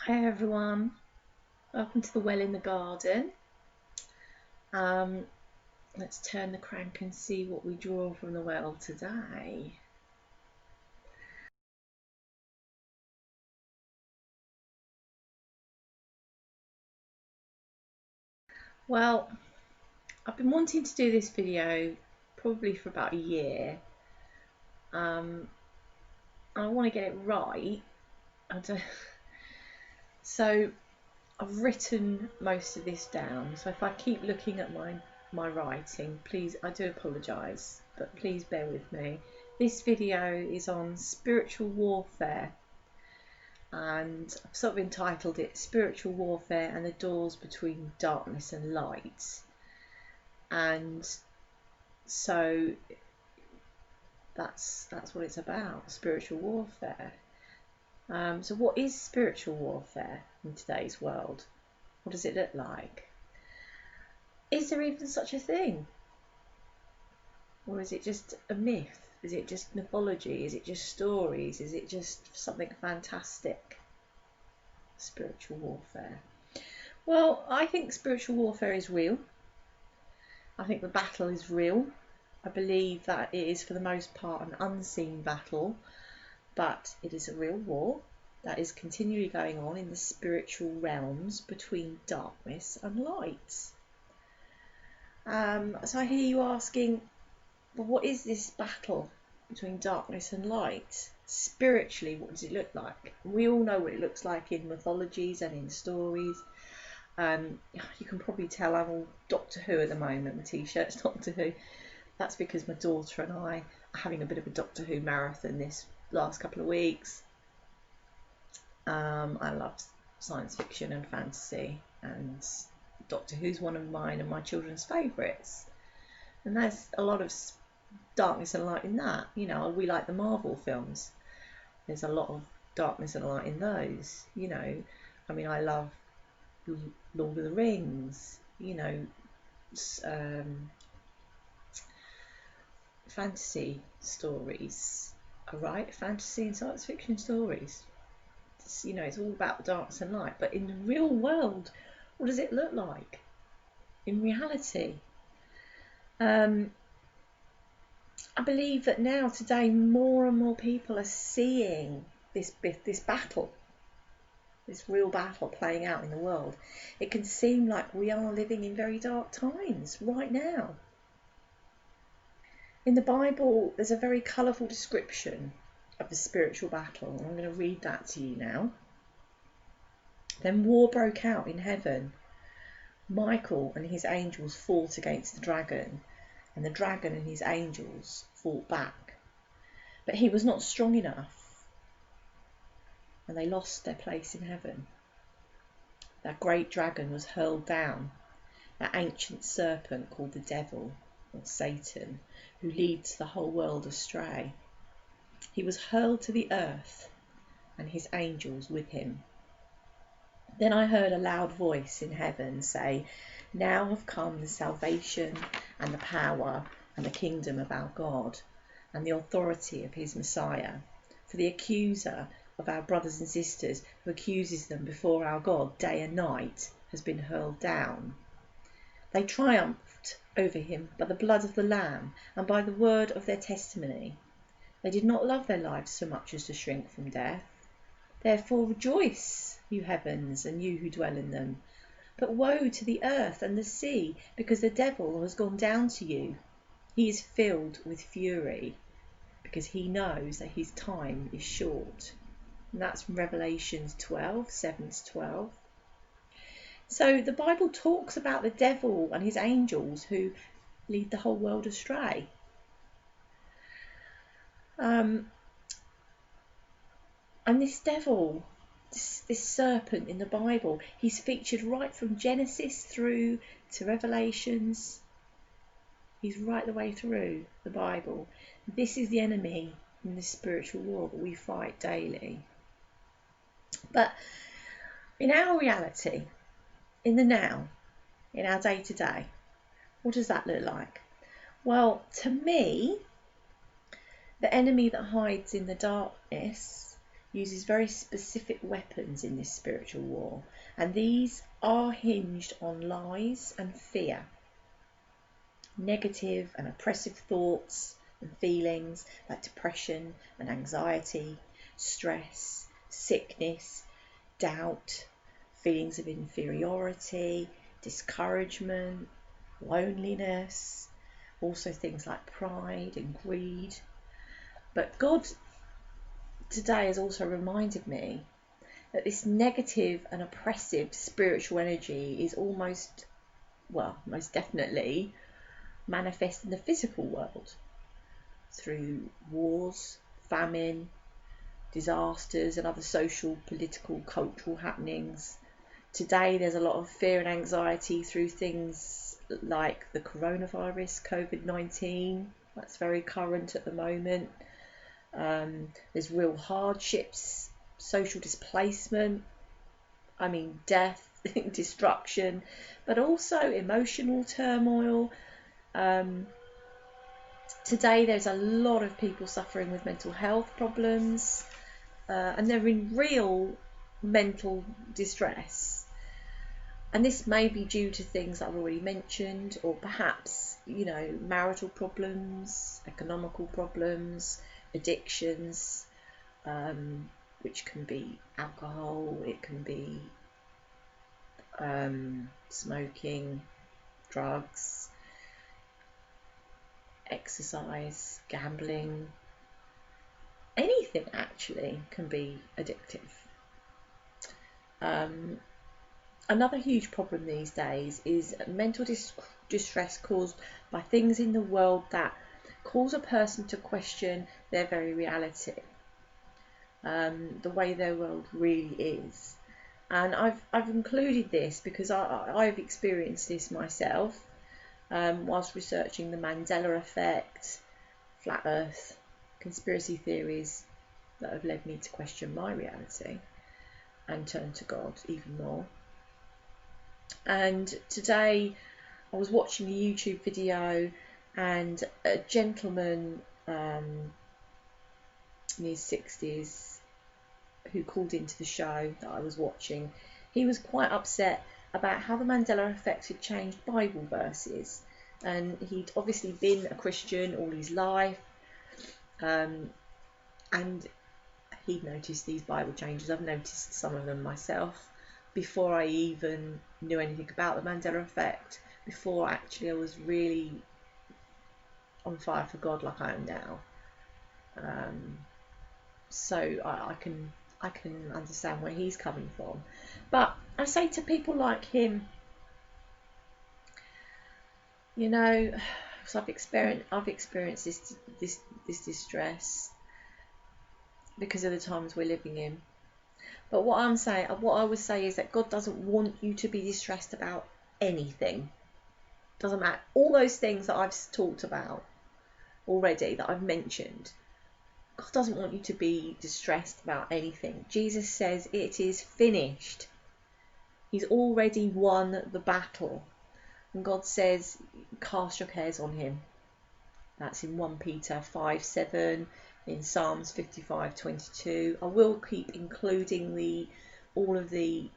Hi everyone, welcome to the Well in the Garden. Let's turn the crank and see what we draw from the well today. Well, I've been wanting to do this video probably for about a year. I want to get it right. So I've written most of this down, so if I keep looking at my writing, please, I do apologise, but please bear with me. This video is on spiritual warfare, and I've sort of entitled it Spiritual Warfare and the Doors Between Darkness and Light. And so that's what it's about, spiritual warfare. So what is spiritual warfare in today's world? What does it look like? Is there even such a thing? Or is it just a myth? Is it just mythology? Is it just stories? Is it just something fantastic? Spiritual warfare. Well, I think spiritual warfare is real. I think the battle is real. I believe that it is for the most part an unseen battle, but it is a real war that is continually going on in the spiritual realms between darkness and light. So I hear you asking, well, what is this battle between darkness and light? Spiritually, what does it look like? We all know what it looks like in mythologies and in stories. You can probably tell I'm all Doctor Who at the moment. My t-shirt's Doctor Who. That's because my daughter and I are having a bit of a Doctor Who marathon this last couple of weeks. I love science fiction and fantasy, and Doctor Who's one of mine and my children's favourites. And there's a lot of darkness and light in that. You know, we like the Marvel films. There's a lot of darkness and light in those. You know, I mean, I love Lord of the Rings. You know, fantasy stories, right? Fantasy and science fiction stories. You know, it's all about darkness and light. But in the real world, what does it look like in reality? I believe that now, today, more and more people are seeing this battle, this real battle playing out in the world. It can seem like we are living in very dark times right now. In the Bible, there's a very colourful description of the spiritual battle. I'm going to read that to you now. Then war broke out in heaven. Michael and his angels fought against the dragon, and the dragon and his angels fought back. But he was not strong enough, and they lost their place in heaven. That great dragon was hurled down, that ancient serpent called the devil, or Satan, who leads the whole world astray. He was hurled to the earth, and his angels with him. Then I heard a loud voice in heaven say, "Now have come the salvation and the power and the kingdom of our God, and the authority of his Messiah. For the accuser of our brothers and sisters, who accuses them before our God day and night, has been hurled down. They triumphed over him by the blood of the Lamb and by the word of their testimony. They did not love their lives so much as to shrink from death. Therefore rejoice, you heavens, and you who dwell in them. But woe to the earth and the sea, because the devil has gone down to you. He is filled with fury, because he knows that his time is short." And that's from Revelation 12:7-12. So the Bible talks about the devil and his angels who lead the whole world astray. And this devil, this serpent in the Bible, he's featured right from Genesis through to Revelations. He's right the way through the Bible. This is the enemy in this spiritual war that we fight daily. But in our reality, in the now, in our day-to-day, what does that look like? Well, to me, the enemy that hides in the darkness uses very specific weapons in this spiritual war, and these are hinged on lies and fear, negative and oppressive thoughts and feelings like depression and anxiety, stress, sickness, doubt, feelings of inferiority, discouragement, loneliness, also things like pride and greed. But God today has also reminded me that this negative and oppressive spiritual energy is most definitely manifest in the physical world through wars, famine, disasters and other social, political, cultural happenings. Today there's a lot of fear and anxiety through things like the coronavirus, COVID-19, that's very current at the moment. There's real hardships, social displacement, death, destruction, but also emotional turmoil. Today there's a lot of people suffering with mental health problems, and they're in real mental distress. And this may be due to things that I've already mentioned, or perhaps, marital problems, economical problems, addictions, which can be alcohol, it can be smoking, drugs, exercise, gambling, anything actually can be addictive. Another huge problem these days is mental distress caused by things in the world that cause a person to question their very reality, the way their world really is. And I've included this because I've experienced this myself whilst researching the Mandela effect, flat earth, conspiracy theories that have led me to question my reality and turn to God even more. And today I was watching a YouTube video, and a gentleman in his 60s who called into the show that I was watching, he was quite upset about how the Mandela effect had changed Bible verses. And he'd obviously been a Christian all his life, and he'd noticed these Bible changes. I've noticed some of them myself before I even knew anything about the Mandela effect, before actually I was really on fire for God like I am now. So I can understand where he's coming from. But I say to people like him, because I've experienced this distress because of the times we're living in. But what I would say is that God doesn't want you to be distressed about anything. Doesn't matter. All those things that I've talked about already, that I've mentioned, God doesn't want you to be distressed about anything. Jesus says it is finished. He's already won the battle. And God says, cast your cares on him. That's in 1 Peter 5:7, in Psalms 55:22. I will keep including all of the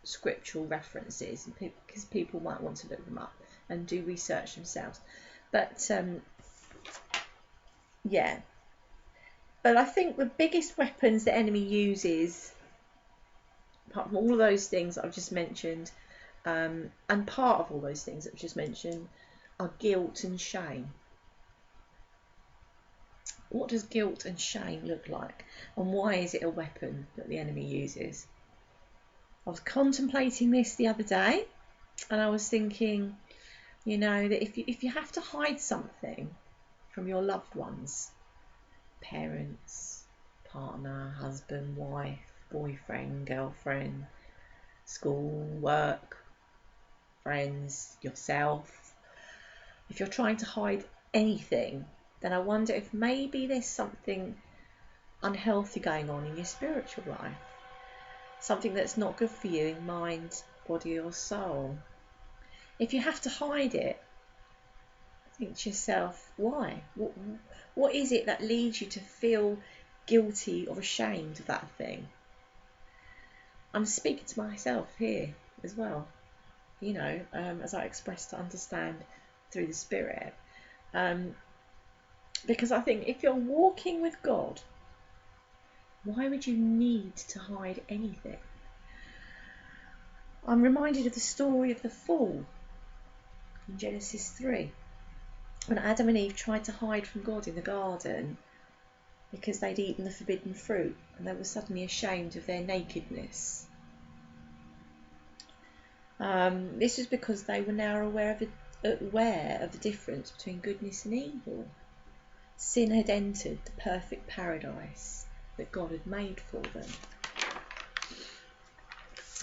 scriptural references because people might want to look them up and do research themselves. But yeah. But I think the biggest weapons the enemy uses, apart from all of those things that I've just mentioned, and part of all those things that I've just mentioned, are guilt and shame. What does guilt and shame look like? And why is it a weapon that the enemy uses? I was contemplating this the other day, and I was thinking, that if you have to hide something from your loved ones, parents, partner, husband, wife, boyfriend, girlfriend, school, work, friends, yourself, if you're trying to hide anything, then I wonder if maybe there's something unhealthy going on in your spiritual life, something that's not good for you in mind, body or soul. If you have to hide it, think to yourself, why? What is it that leads you to feel guilty or ashamed of that thing. I'm speaking to myself here as well, you know, as I express to understand through the Spirit. Because I think if you're walking with God, why would you need to hide anything? I'm reminded of the story of the fall in Genesis 3, when Adam and Eve tried to hide from God in the garden because they'd eaten the forbidden fruit, and they were suddenly ashamed of their nakedness. This was because they were now aware of the difference between goodness and evil. Sin had entered the perfect paradise that God had made for them.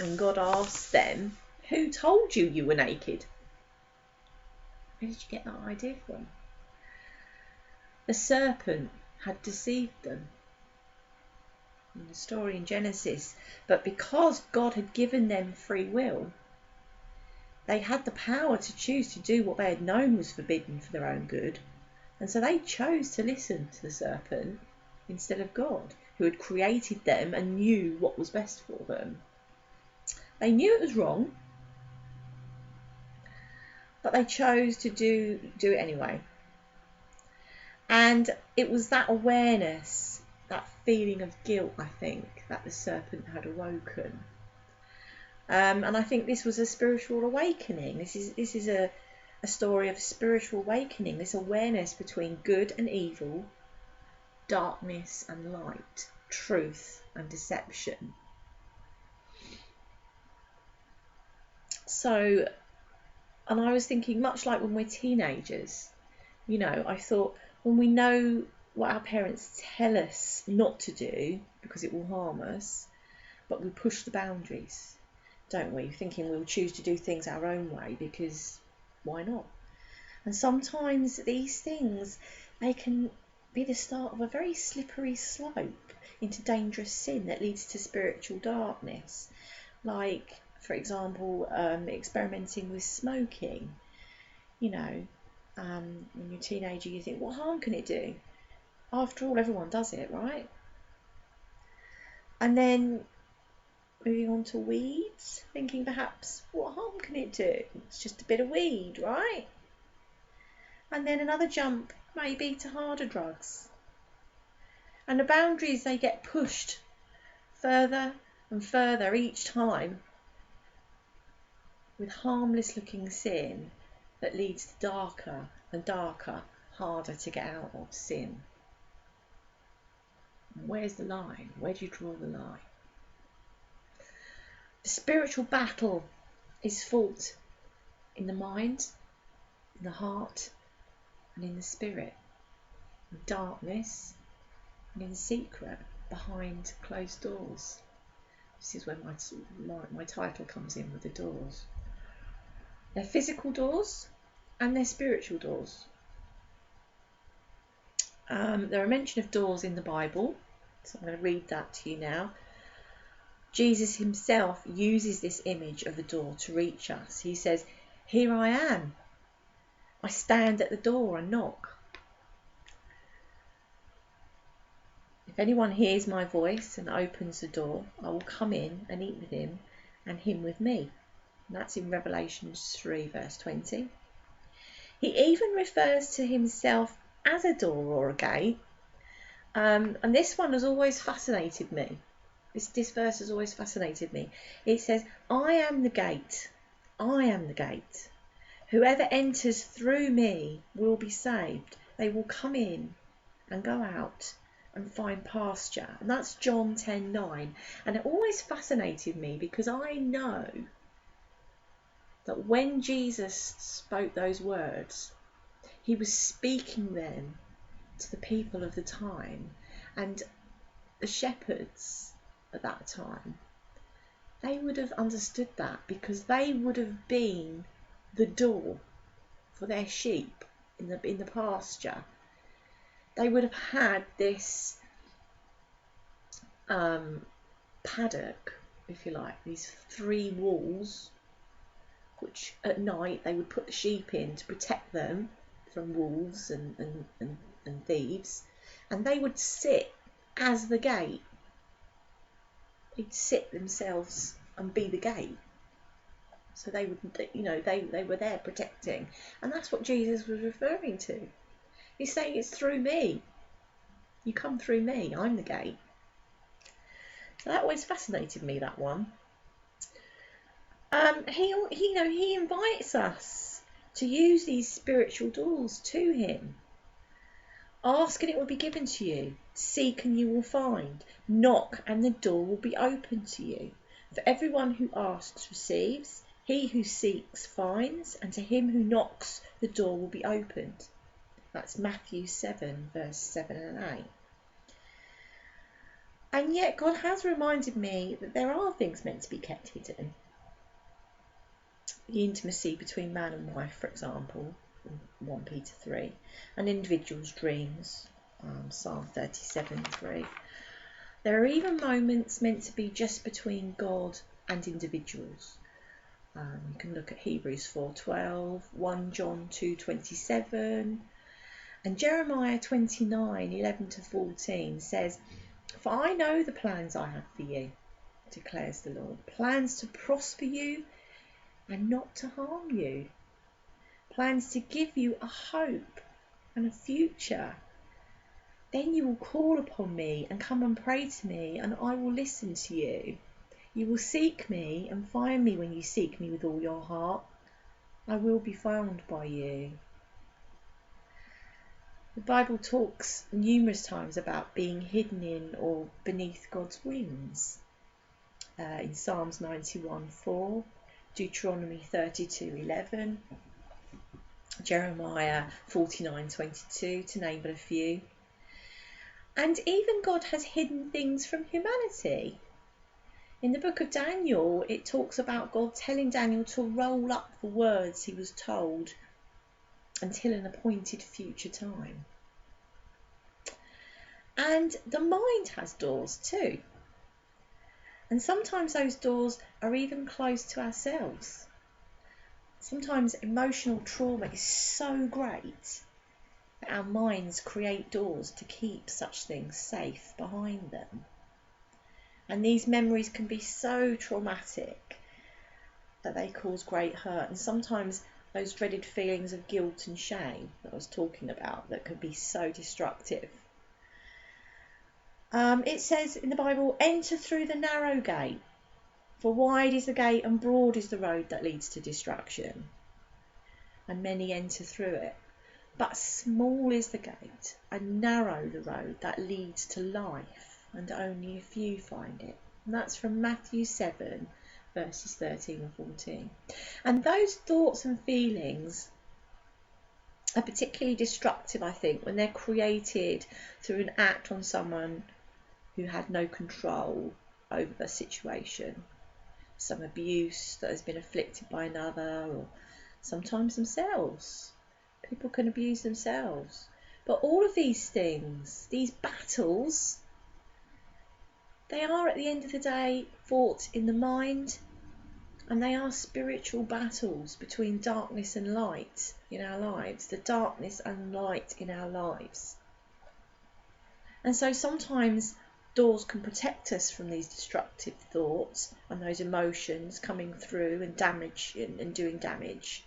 And God asked them, who told you you were naked? Where did you get that idea from? The serpent had deceived them in the story in Genesis, but because God had given them free will, they had the power to choose to do what they had known was forbidden for their own good, and so they chose to listen to the serpent instead of God, who had created them and knew what was best for them. They knew it was wrong, but they chose to do it anyway. And it was that awareness, that feeling of guilt, I think, that the serpent had awoken. And I think this was a spiritual awakening. This is a story of spiritual awakening, this awareness between good and evil, darkness and light, truth and deception. So, and I was thinking, much like when we're teenagers, you know, I thought, when we know what our parents tell us not to do because it will harm us, but we push the boundaries, don't we? Thinking we'll choose to do things our own way because why not? And sometimes these things, they can be the start of a very slippery slope into dangerous sin that leads to spiritual darkness. Like, for example, experimenting with smoking. You know, when you're a teenager, you think, what harm can it do? After all, everyone does it, right? And then moving on to weeds, thinking perhaps, what harm can it do? It's just a bit of weed, right? And then another jump maybe to harder drugs. And the boundaries, they get pushed further and further each time with harmless looking sin that leads to darker and darker, harder to get out of sin. Where's the line? Where do you draw the line? The spiritual battle is fought in the mind, in the heart, and in the spirit, in darkness and in secret, behind closed doors. This is where my title comes in, with the doors. They're physical doors and they're spiritual doors. There are mention of doors in the Bible, so I'm going to read that to you now. Jesus himself uses this image of the door to reach us. He says, "Here I am. I stand at the door and knock. If anyone hears my voice and opens the door, I will come in and eat with him and him with me." And that's in Revelation 3 verse 20. He even refers to himself as a door or a gate. And this one has always fascinated me. This verse has always fascinated me. It says, "I am the gate. I am the gate. Whoever enters through me will be saved. They will come in and go out and find pasture." And that's John 10:9. And it always fascinated me because I know that when Jesus spoke those words, he was speaking them to the people of the time, and the shepherds at that time, they would have understood that because they would have been the door for their sheep in the pasture. They would have had this paddock, if you like, these 3 walls, which at night they would put the sheep in to protect them from wolves and thieves, and they would sit as the gate. They'd sit themselves and be the gate. So they would, they were there protecting. And that's what Jesus was referring to. He's saying it's through me. You come through me. I'm the gate. So that always fascinated me, that one. He invites us to use these spiritual doors to him. Ask and it will be given to you. Seek and you will find. Knock and the door will be open to you. For everyone who asks receives. He who seeks finds, and to him who knocks the door will be opened. That's Matthew 7, verse 7 and 8. And yet God has reminded me that there are things meant to be kept hidden. The intimacy between man and wife, for example, 1 Peter 3, and individuals' dreams, Psalm 37:3. There are even moments meant to be just between God and individuals. You can look at Hebrews 4:12, 1 John 2:27, and Jeremiah 29:11-14 says, "For I know the plans I have for you, declares the Lord, plans to prosper you and not to harm you, plans to give you a hope and a future. Then you will call upon me and come and pray to me, and I will listen to you. You will seek me and find me when you seek me with all your heart. I will be found by you." The Bible talks numerous times about being hidden in or beneath God's wings. In Psalms 91:4, Deuteronomy 32:11, Jeremiah 49:22, to name but a few. And even God has hidden things from humanity. In the book of Daniel, it talks about God telling Daniel to roll up the words he was told until an appointed future time. And the mind has doors too. And sometimes those doors are even close to ourselves. Sometimes emotional trauma is so great that our minds create doors to keep such things safe behind them. And these memories can be so traumatic that they cause great hurt. And sometimes those dreaded feelings of guilt and shame that I was talking about, that can be so destructive. It says in the Bible, "Enter through the narrow gate, for wide is the gate and broad is the road that leads to destruction, and many enter through it. But small is the gate and narrow the road that leads to life, and only a few find it." And that's from Matthew 7, verses 13 and 14. And those thoughts and feelings are particularly destructive, I think, when they're created through an act on someone who had no control over the situation. Some abuse that has been inflicted by another, or sometimes themselves. People can abuse themselves. But all of these things, these battles, they are at the end of the day fought in the mind, and they are spiritual battles between darkness and light in our lives, the darkness and light in our lives. And so sometimes doors can protect us from these destructive thoughts and those emotions coming through and damage and doing damage.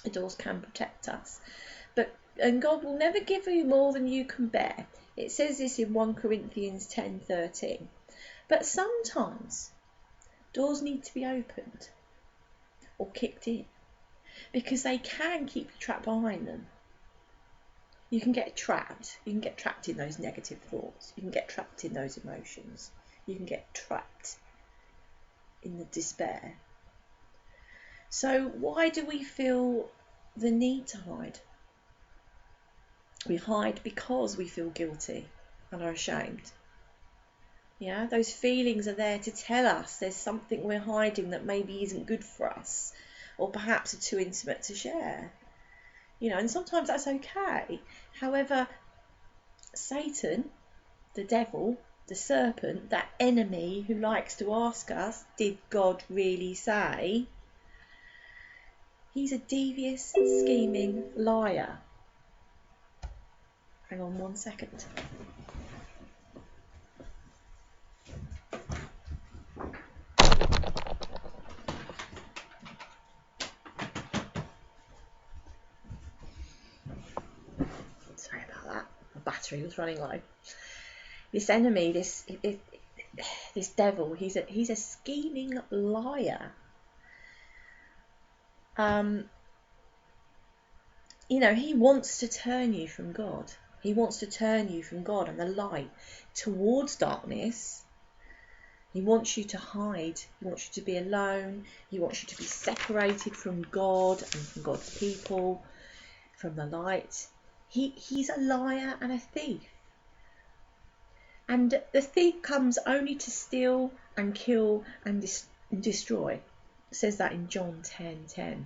The doors can protect us, and God will never give you more than you can bear. It says this in 1 Corinthians 10:13. But sometimes doors need to be opened or kicked in, because they can keep you trapped behind them. You can get trapped. You can get trapped in those negative thoughts. You can get trapped in those emotions. You can get trapped in the despair. So why do we feel the need to hide? We hide because we feel guilty and are ashamed. Yeah, those feelings are there to tell us there's something we're hiding that maybe isn't good for us, or perhaps are too intimate to share. And sometimes that's okay. However, Satan, the devil, the serpent, that enemy who likes to ask us, did God really say? He's a devious, scheming liar. Hang on 1 second. battery was running low. This enemy, this devil, he's a scheming liar. He wants to turn you from God. He wants to turn you from God and the light towards darkness. He wants you to hide. He wants you to be alone. He wants you to be separated from God and from God's people, from the light. He's a liar and a thief. And the thief comes only to steal and kill and destroy. It says that in John 10:10.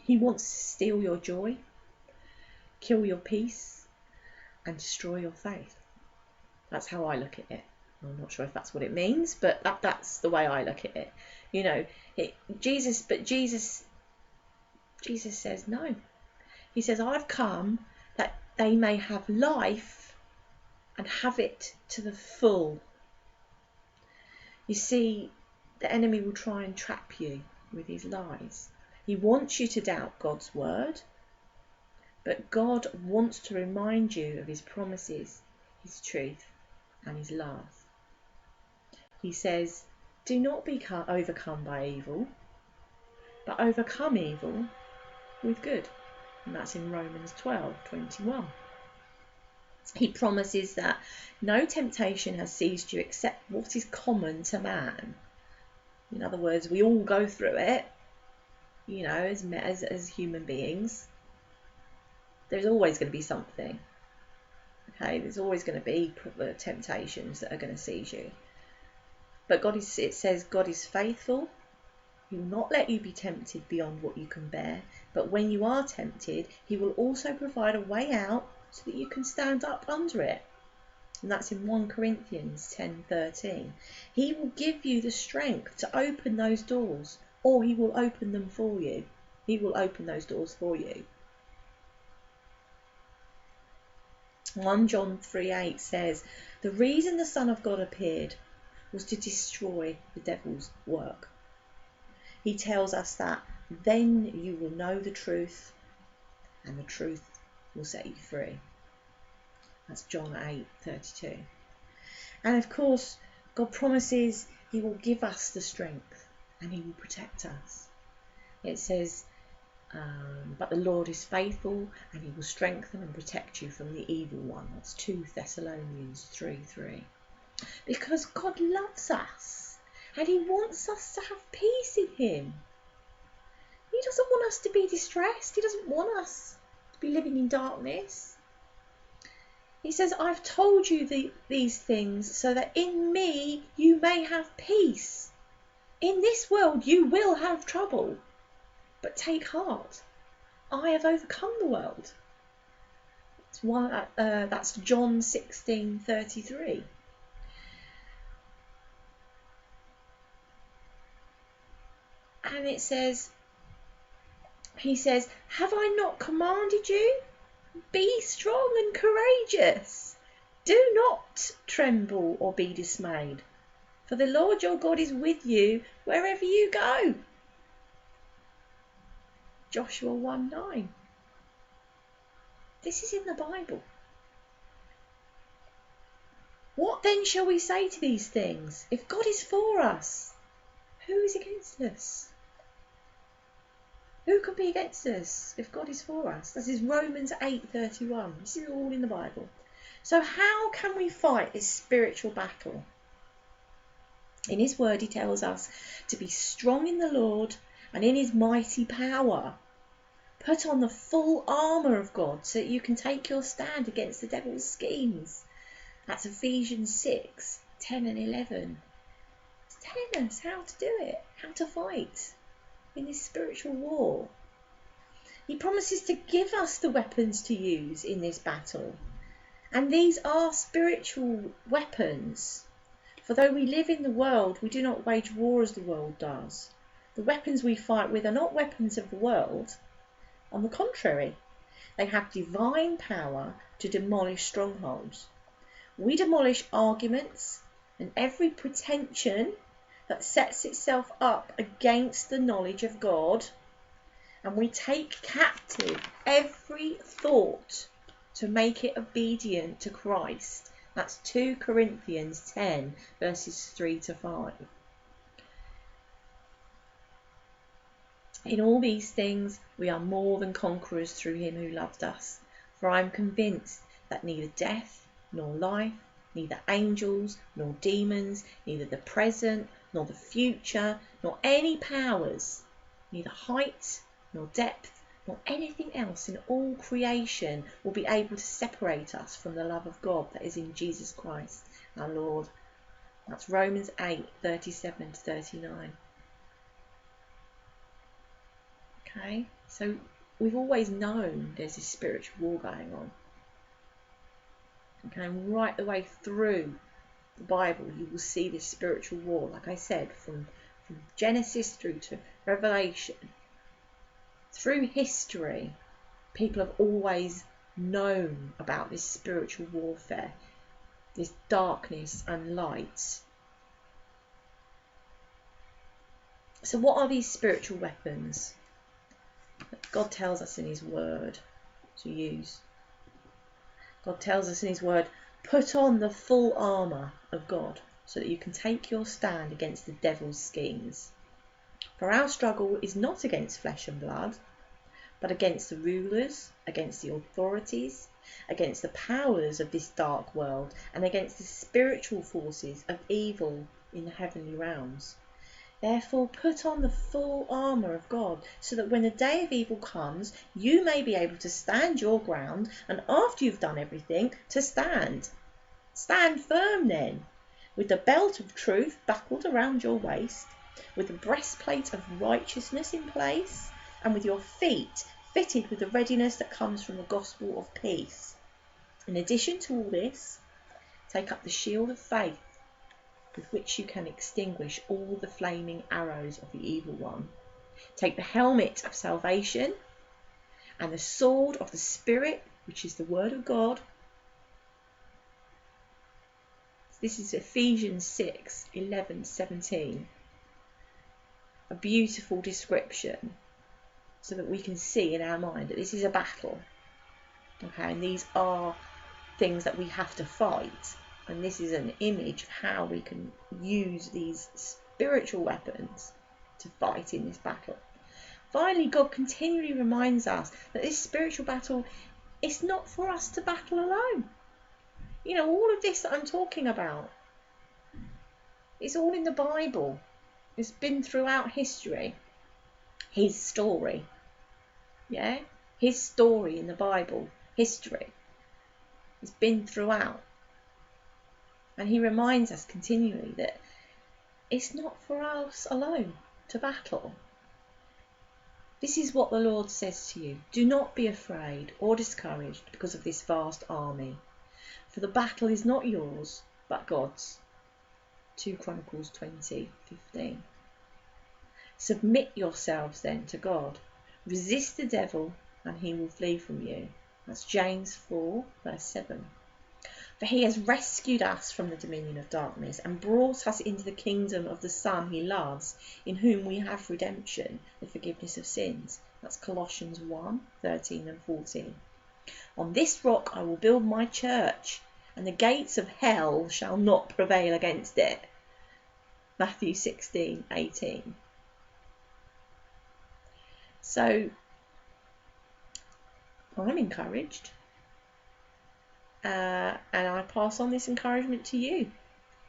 He wants to steal your joy, kill your peace, and destroy your faith. That's how I look at it. I'm not sure if that's what it means, but that's the way I look at it. Jesus says no. He says, I've come that they may have life and have it to the full. You see, the enemy will try and trap you with his lies. He wants you to doubt God's word, but God wants to remind you of his promises, his truth, and his love. He says, do not be overcome by evil, but overcome evil with good. And that's in Romans 12:21. He promises that no temptation has seized you except what is common to man. In other words, we all go through it, as human beings. There's always going to be something. Okay, there's always going to be temptations that are going to seize you. But it says God is faithful. He will not let you be tempted beyond what you can bear. But when you are tempted, he will also provide a way out so that you can stand up under it. And that's in 1 Corinthians 10:13. He will give you the strength to open those doors, or he will open them for you. He will open those doors for you. 1 John 3:8 says, the reason the Son of God appeared was to destroy the devil's work. He tells us that then you will know the truth and the truth will set you free. That's John 8:32. And of course, God promises he will give us the strength and he will protect us. It says, but the Lord is faithful and he will strengthen and protect you from the evil one. That's 2 Thessalonians 3:3. Because God loves us and he wants us to have peace in him. He doesn't want us to be distressed. He doesn't want us to be living in darkness. He says, I've told you these things so that in me you may have peace. In this world you will have trouble, but take heart. I have overcome the world. That's John 16:33. And it says, he says, have I not commanded you? Be strong and courageous. Do not tremble or be dismayed, for the Lord your God is with you wherever you go. Joshua 1:9. This is in the Bible. What then shall we say to these things? If God is for us, who is against us? Who can be against us if God is for us? This is Romans 8:31. This is all in the Bible. So how can we fight this spiritual battle? In his word he tells us to be strong in the Lord and in his mighty power. Put on the full armour of God so that you can take your stand against the devil's schemes. That's Ephesians 6:10 and 11. It's telling us how to do it, how to fight in this spiritual war. He promises to give us the weapons to use in this battle. And these are spiritual weapons. For though we live in the world, we do not wage war as the world does. The weapons we fight with are not weapons of the world. On the contrary, they have divine power to demolish strongholds. We demolish arguments and every pretension that sets itself up against the knowledge of God, and we take captive every thought to make it obedient to Christ. That's 2 Corinthians 10 verses 3 to 5. In all these things we are more than conquerors through him who loved us. For I am convinced that neither death nor life, neither angels nor demons, neither the present nor the future, nor any powers, neither height nor depth, nor anything else in all creation will be able to separate us from the love of God that is in Jesus Christ our Lord. That's Romans 8:37 to 39. Okay, so we've always known there's this spiritual war going on. Okay, and right the way through the Bible, you will see this spiritual war, like I said, from Genesis through to Revelation. Through history, people have always known about this spiritual warfare, this darkness and light. So what are these spiritual weapons that God tells us in his word to use? God tells us in his word, put on the full armour of God so that you can take your stand against the devil's schemes. For our struggle is not against flesh and blood, but against the rulers, against the authorities, against the powers of this dark world, and against the spiritual forces of evil in the heavenly realms. Therefore put on the full armour of God, so that when the day of evil comes, you may be able to stand your ground, and after you've done everything, to stand. Stand firm then, with the belt of truth buckled around your waist, with the breastplate of righteousness in place, and with your feet fitted with the readiness that comes from the gospel of peace. In addition to all this, take up the shield of faith, with which you can extinguish all the flaming arrows of the evil one. Take the helmet of salvation and the sword of the Spirit, which is the word of God. This is Ephesians 6:11-17. A beautiful description so that we can see in our mind that this is a battle. Okay, and these are things that we have to fight. And this is an image of how we can use these spiritual weapons to fight in this battle. Finally, God continually reminds us that this spiritual battle is not for us to battle alone. You know, all of this that I'm talking about, it's all in the Bible. It's been throughout history. His story. Yeah? His story in the Bible, history. It's been throughout. And he reminds us continually that it's not for us alone to battle. This is what the Lord says to you. Do not be afraid or discouraged because of this vast army. For the battle is not yours, but God's. 2 Chronicles 20:15. Submit yourselves then to God. Resist the devil and he will flee from you. That's James 4:7. For he has rescued us from the dominion of darkness and brought us into the kingdom of the Son he loves, in whom we have redemption, the forgiveness of sins. That's Colossians 1:13-14. On this rock I will build my church, and the gates of hell shall not prevail against it. Matthew 16:18. So I'm encouraged. And I pass on this encouragement to you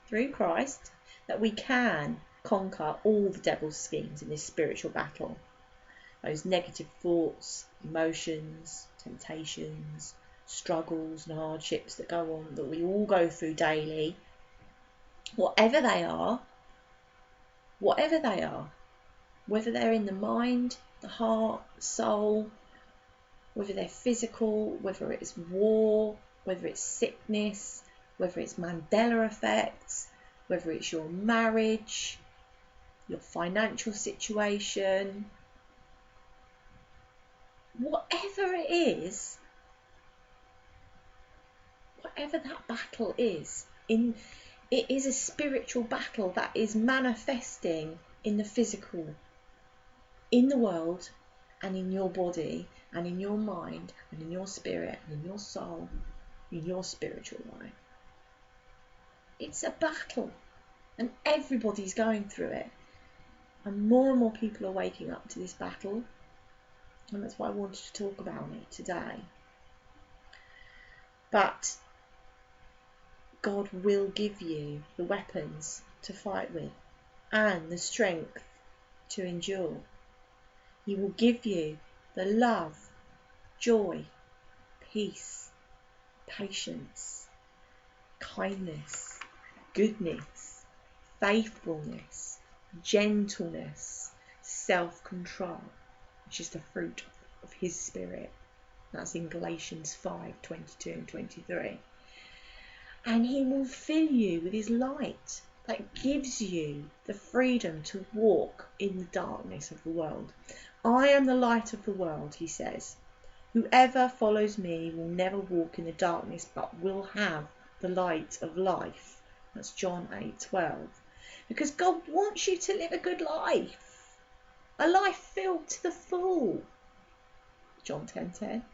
through Christ, that we can conquer all the devil's schemes in this spiritual battle. Those negative thoughts, emotions, temptations, struggles and hardships that go on, that we all go through daily, whatever they are, whether they're in the mind, the heart, the soul, whether they're physical, whether it's war, whether it's sickness, whether it's Mandela effects, whether it's your marriage, your financial situation, whatever it is, whatever that battle is, it is a spiritual battle that is manifesting in the physical, in the world, and in your body and in your mind and in your spirit and in your soul, in your spiritual life. It's a battle, and everybody's going through it. And more people are waking up to this battle, and that's why I wanted to talk about it today. But God will give you the weapons to fight with and the strength to endure. He will give you the love, joy, peace, patience, kindness, goodness, faithfulness, gentleness, self-control, which is the fruit of his spirit. That's in Galatians 5:22 and 23. And he will fill you with his light that gives you the freedom to walk in the darkness of the world. I am the light of the world, he says. Whoever follows me will never walk in the darkness, but will have the light of life. That's John 8:12. Because God wants you to live a good life. A life filled to the full. John 10:10.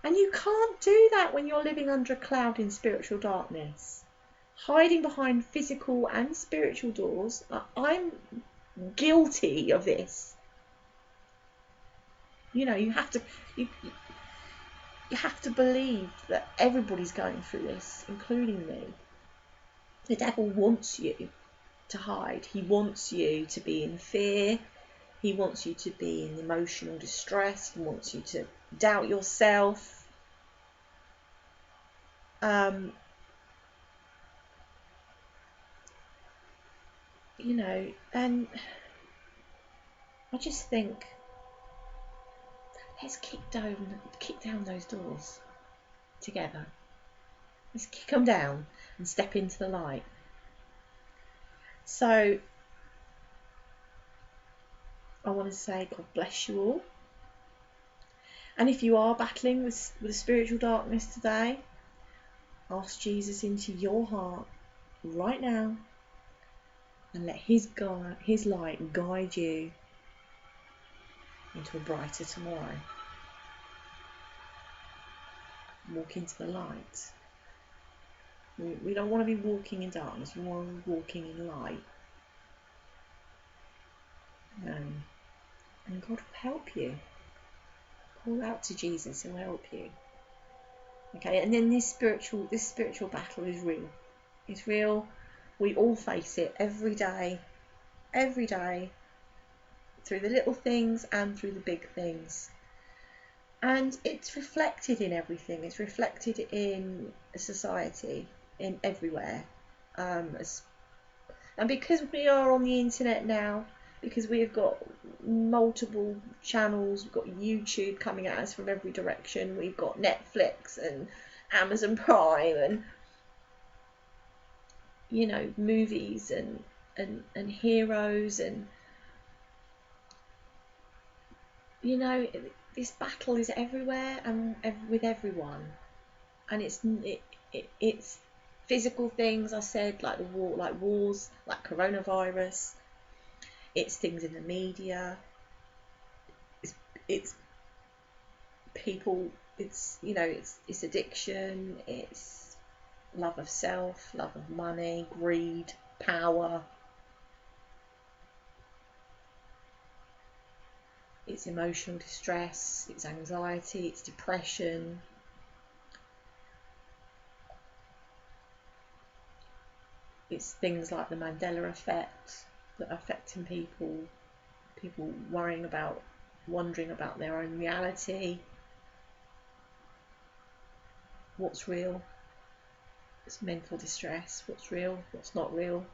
And you can't do that when you're living under a cloud in spiritual darkness. Hiding behind physical and spiritual doors. I'm guilty of this. You know, you have to believe that everybody's going through this, including me. The devil wants you to hide. He wants you to be in fear. He wants you to be in emotional distress. He wants you to doubt yourself. You know, and I just think, let's kick down those doors together. Let's kick them down and step into the light. So I want to say God bless you all. And if you are battling with a spiritual darkness today, ask Jesus into your heart right now and let his light guide you into a brighter tomorrow. Walk into the light. We don't want to be walking in darkness, we want to be walking in light. And God will help you. Call out to Jesus, he'll help you. Okay, and then this spiritual battle is real. It's real. We all face it every day, through the little things and through the big things. And it's reflected in everything. It's reflected in society, in everywhere. And because we are on the internet now, because we've got multiple channels, we've got YouTube coming at us from every direction, we've got Netflix and Amazon Prime and, you know, movies and heroes, and, you know, this battle is everywhere and with everyone. And it's physical things, I said, like wars, like coronavirus. It's things in the media. It's people. It's, you know, it's addiction. It's love of self, love of money, greed, power. It's emotional distress. It's anxiety. It's depression. It's things like the Mandela effect that are affecting people wondering about their own reality. What's real? It's mental distress. What's real? What's not real?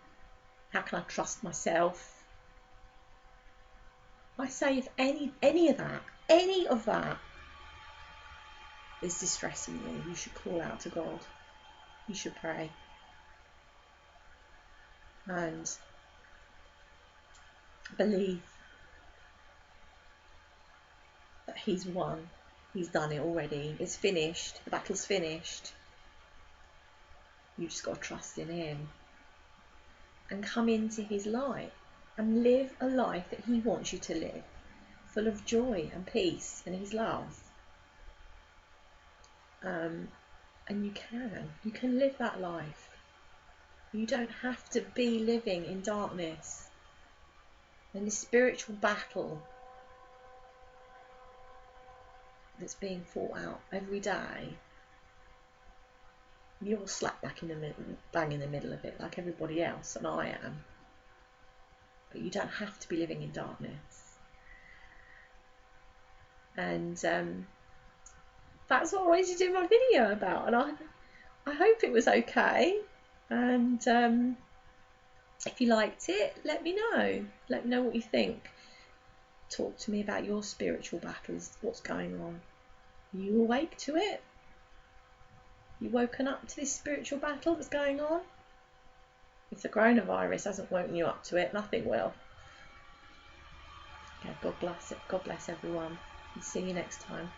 How can I trust myself? I say, if any of that is distressing you, you should call out to God. You should pray. And believe that he's won. He's done it already. It's finished. The battle's finished. You just got to trust in him and come into his light and live a life that he wants you to live. full of joy and peace and his love. And you can live that life. You don't have to be living in darkness. And this spiritual battle that's being fought out every day, you're slap bang in the middle of it like everybody else, and I am. But you don't have to be living in darkness. And that's what I wanted to do my video about, and I hope it was okay. And if you liked it, let me know. Let me know what you think. Talk to me about your spiritual battles. What's going on? Are you awake to it? You woken up to this spiritual battle that's going on? If the coronavirus hasn't woken you up to it, nothing will. Okay, God bless it. God bless everyone. See you next time.